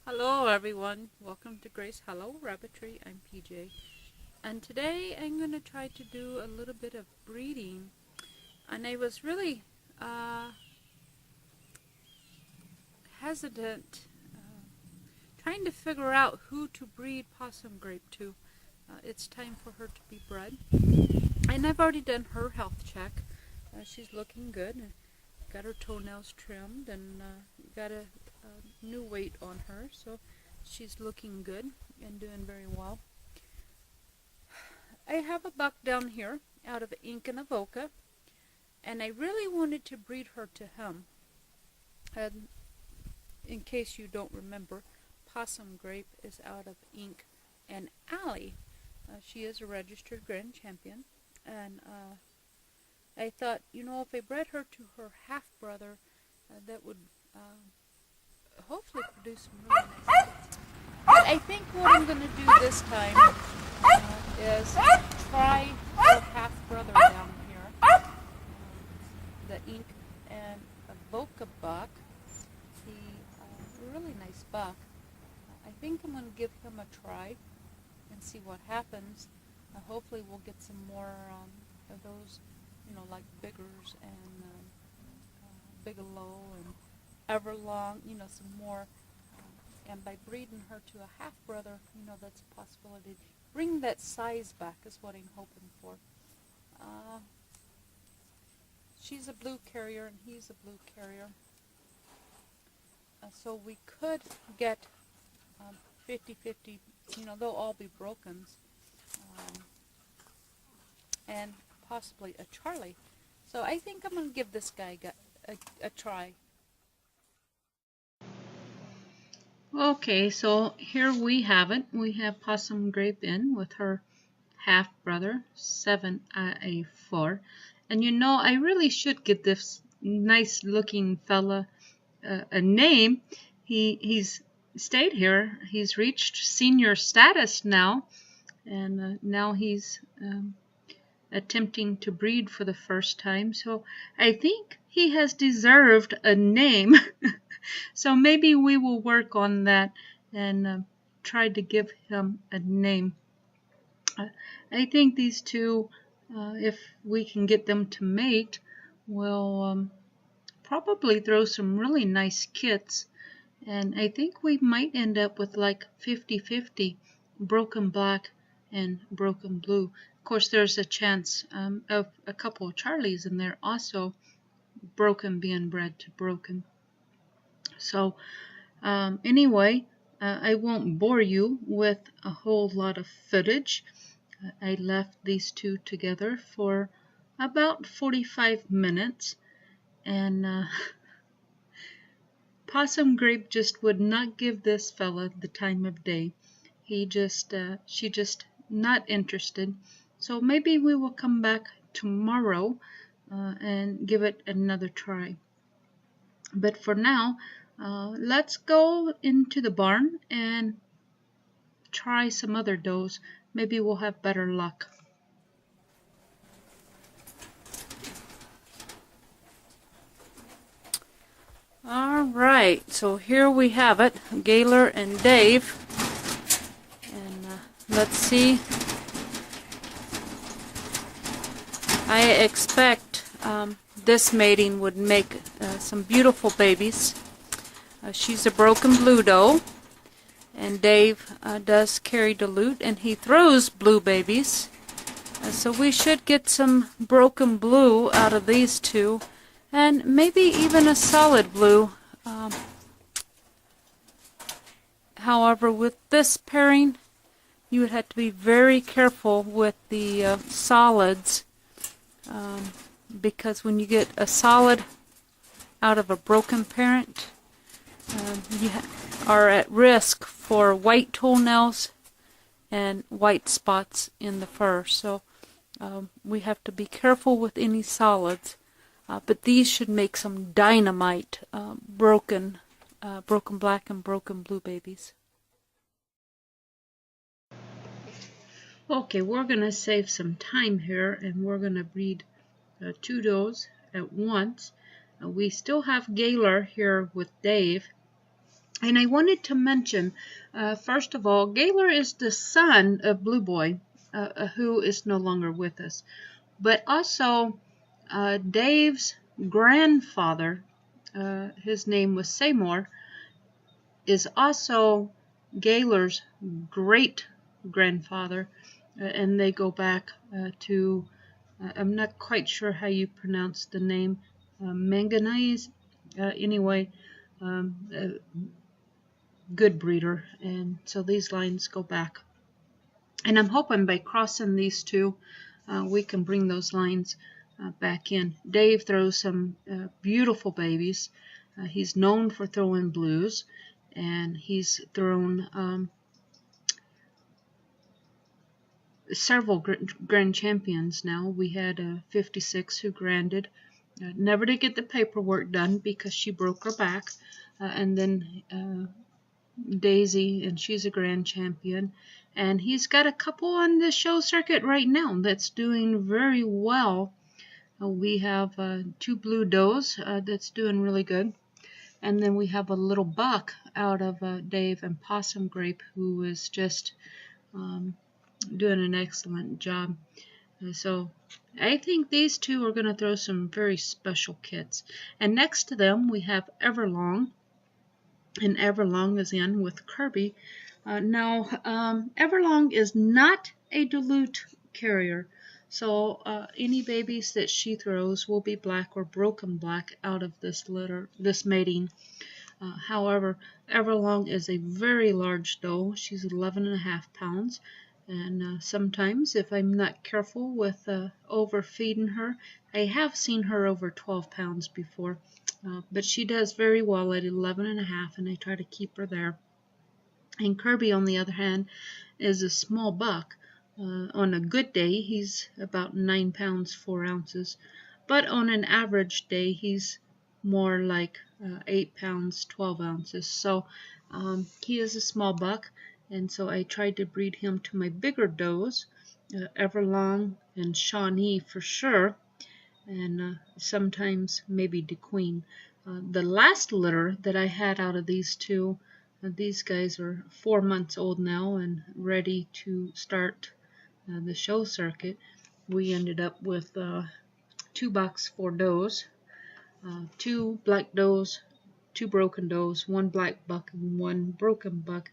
Hello everyone, welcome to Grace Hollow Rabbitry. I'm PJ, and today I'm going to try to do a little bit of breeding, and I was really hesitant trying to figure out who to breed possum grape to. It's time for her to be bred, and I've already done her health check. She's looking good, got her toenails trimmed, and got a new weight on her, so she's looking good and doing very well. I have a buck down here out of Ink and Avoca, and I really wanted to breed her to him. And in case you don't remember, possum grape is out of Ink and Alley. She is a registered grand champion, and I thought, if I bred her to her half-brother, that would hopefully produce some really nice kids. But I think what I'm going to do this time is try her half-brother down here, the Ink and Avoca buck. He's a really nice buck. I think I'm going to give him a try and see what happens. Hopefully we'll get some more of those, like Biggers and Bigelow and Everlong, some more. And by breeding her to a half-brother, that's a possibility. Bring that size back is what I'm hoping for. She's a blue carrier and he's a blue carrier. So we could get 50-50, they'll all be brokens. And possibly a Charlie. So I think I'm going to give this guy a try. Okay, so here we have it. We have Possum Grape in with her half-brother, 7IA4. And I really should give this nice-looking fella a name. He's stayed here. He's reached senior status now, and now he's attempting to breed for the first time. So I think he has deserved a name. So maybe we will work on that and try to give him a name. I think these two, if we can get them to mate, will probably throw some really nice kits. And I think we might end up with like 50-50 broken black and broken blue. Of course, there's a chance of a couple of Charlies in there also, broken being bred to broken. So anyway, I won't bore you with a whole lot of footage. I left these two together for about 45 minutes, and Possum Grape just would not give this fella the time of day. She just not interested. So maybe we will come back tomorrow and give it another try. But for now, let's go into the barn and try some other does. Maybe we'll have better luck. All right, so here we have it, Gaylor and Dave. And let's see. I expect this mating would make some beautiful babies. She's a broken blue doe, and Dave does carry Dilute, and he throws blue babies. So we should get some broken blue out of these two, and maybe even a solid blue. However, with this pairing, you would have to be very careful with the solids, because when you get a solid out of a broken parent, you are at risk for white toenails and white spots in the fur. So we have to be careful with any solids. But these should make some dynamite broken black and broken blue babies. Okay, we're going to save some time here, and we're going to breed two does at once. We still have Gaylor here with Dave, And I wanted to mention, first of all, Gaylor is the son of Blue Boy, who is no longer with us. But also, Dave's grandfather, his name was Seymour, is also Gaylor's great-grandfather. And they go back to, I'm not quite sure how you pronounce the name, manganese. Anyway, good breeder, and so these lines go back. And I'm hoping by crossing these two, we can bring those lines back in. Dave throws some beautiful babies. He's known for throwing blues, and he's thrown several grand champions now. We had 56 who granded. Never did get the paperwork done because she broke her back. And then Daisy, and she's a grand champion. And he's got a couple on the show circuit right now that's doing very well. We have 2 blue does that's doing really good. And then we have a little buck out of Dave and Possum Grape who is just doing an excellent job. So I think these two are going to throw some very special kits. And next to them we have Everlong. And Everlong is in with Kirby. Now, Everlong is not a dilute carrier, so any babies that she throws will be black or broken black out of this litter, this mating. However, Everlong is a very large doe. She's 11.5 pounds, and sometimes, if I'm not careful with overfeeding her, I have seen her over 12 pounds before. But she does very well at 11.5, and I try to keep her there. And Kirby, on the other hand, is a small buck. On a good day, he's about 9 pounds 4 ounces, but on an average day, he's more like 8 pounds 12 ounces. So he is a small buck, and so I tried to breed him to my bigger does, Everlong and Shawnee for sure, and sometimes maybe DeQueen. The last litter that I had out of these two, these guys are 4 months old now and ready to start the show circuit. We ended up with 2 bucks, 4 does, 2 black does, 2 broken does, 1 black buck and 1 broken buck.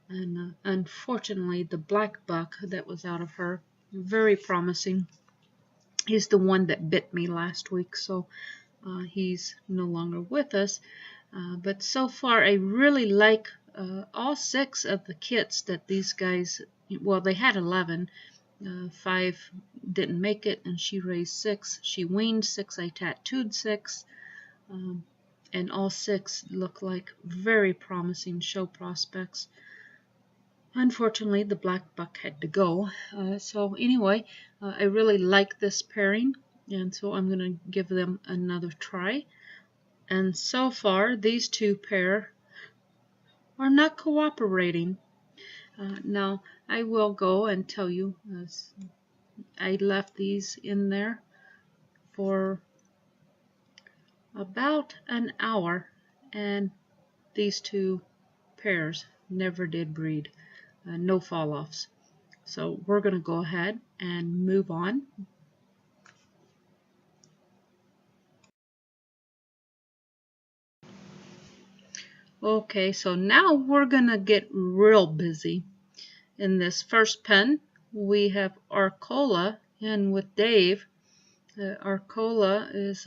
And unfortunately, the black buck that was out of her, very promising. He's the one that bit me last week, so he's no longer with us. But so far, I really like all 6 of the kits that these guys, well, they had 11. 5 didn't make it, and she raised 6. She weaned 6. I tattooed 6. And all 6 look like very promising show prospects. Unfortunately, the black buck had to go. So anyway, I really like this pairing, and so I'm going to give them another try. And so far, these 2 pair are not cooperating. Now, I will go and tell you, I left these in there for about an hour, and these 2 pairs never did breed. No fall-offs. So we're going to go ahead and move on. Okay, so now we're going to get real busy. In this first pen, we have Arcola, and with Dave, Arcola is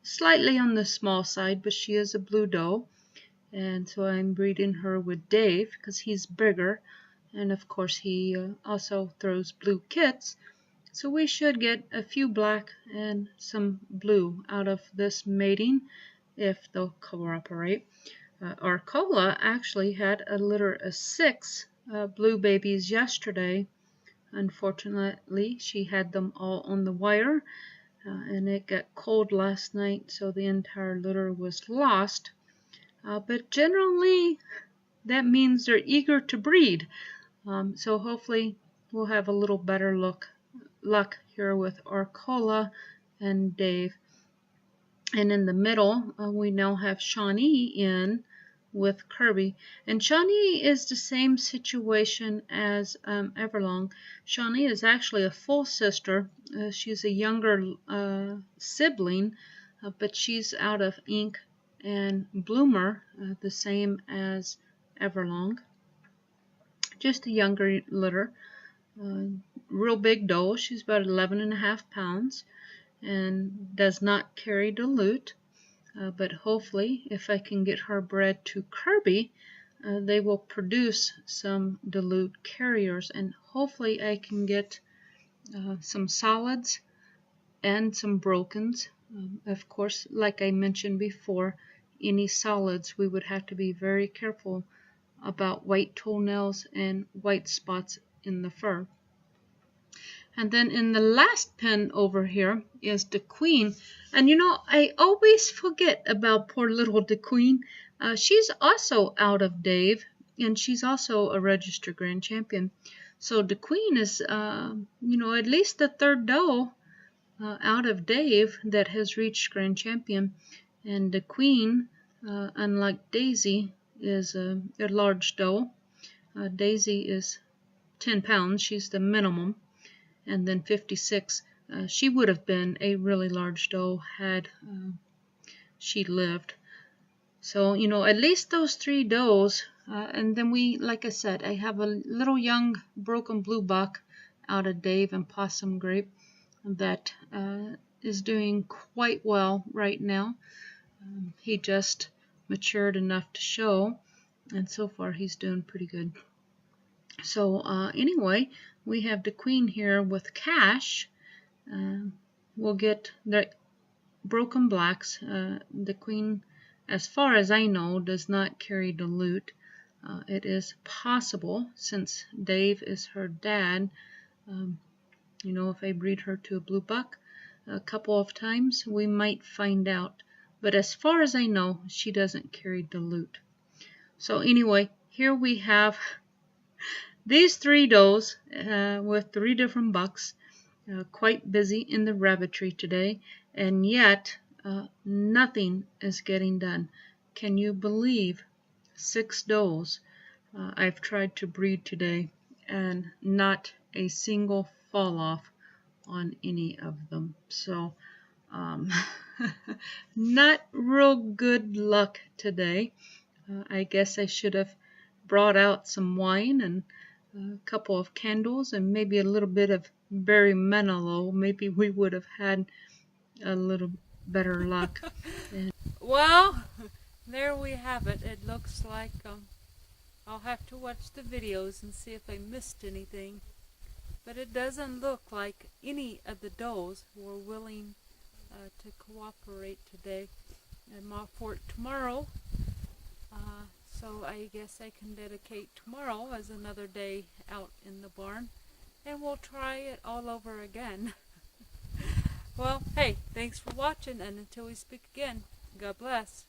slightly on the small side, but she is a blue doe, and so I'm breeding her with Dave because he's bigger. And of course he also throws blue kits, so we should get a few black and some blue out of this mating if they'll cooperate. Arcola actually had a litter of 6 blue babies yesterday. Unfortunately, she had them all on the wire, and it got cold last night, so the entire litter was lost. But generally, that means they're eager to breed. So hopefully we'll have a little better luck here with Arcola and Dave. And in the middle, we now have Shawnee in with Kirby. And Shawnee is the same situation as Everlong. Shawnee is actually a full sister. She's a younger sibling, but she's out of ink and bloomer, the same as Everlong. Just a younger litter. Real big doe. She's about 11.5 pounds and does not carry dilute. But hopefully, if I can get her bred to Kirby, they will produce some dilute carriers, and hopefully I can get some solids and some brokens. Of course, like I mentioned before, any solids we would have to be very careful about white toenails and white spots in the fur. And then in the last pen over here is the Queen. And you know, I always forget about poor little the Queen. She's also out of Dave, and she's also a registered grand champion. So the Queen is, you know, at least the third doe out of Dave that has reached grand champion. And the Queen, unlike Daisy, is a large doe. Daisy is 10 pounds. She's the minimum. And then 56, she would have been a really large doe had she lived. So, you know, at least those 3 does, and then we, like I said, I have a little young broken blue buck out of Dave and Possum Grape that is doing quite well right now. He just matured enough to show, and so far he's doing pretty good. So anyway, we have the Queen here with Cash. We'll get the broken blacks. The Queen, as far as I know, does not carry dilute. It is possible, since Dave is her dad, you know, if I breed her to a blue buck a couple of times, we might find out. But as far as I know, she doesn't carry dilute. So anyway, here we have these 3 does with 3 different bucks, quite busy in the rabbitry today, and yet nothing is getting done. Can you believe 6 does I've tried to breed today, and not a single fall off on any of them? So not real good luck today. I guess I should have brought out some wine and a couple of candles and maybe a little bit of berry menelo. Maybe we would have had a little better luck. Well, there we have it. It looks like I'll have to watch the videos and see if I missed anything. But it doesn't look like any of the does were willing to cooperate today. I'm off work tomorrow. So I guess I can dedicate tomorrow as another day out in the barn, and we'll try it all over again. Well, hey, thanks for watching, and until we speak again, God bless.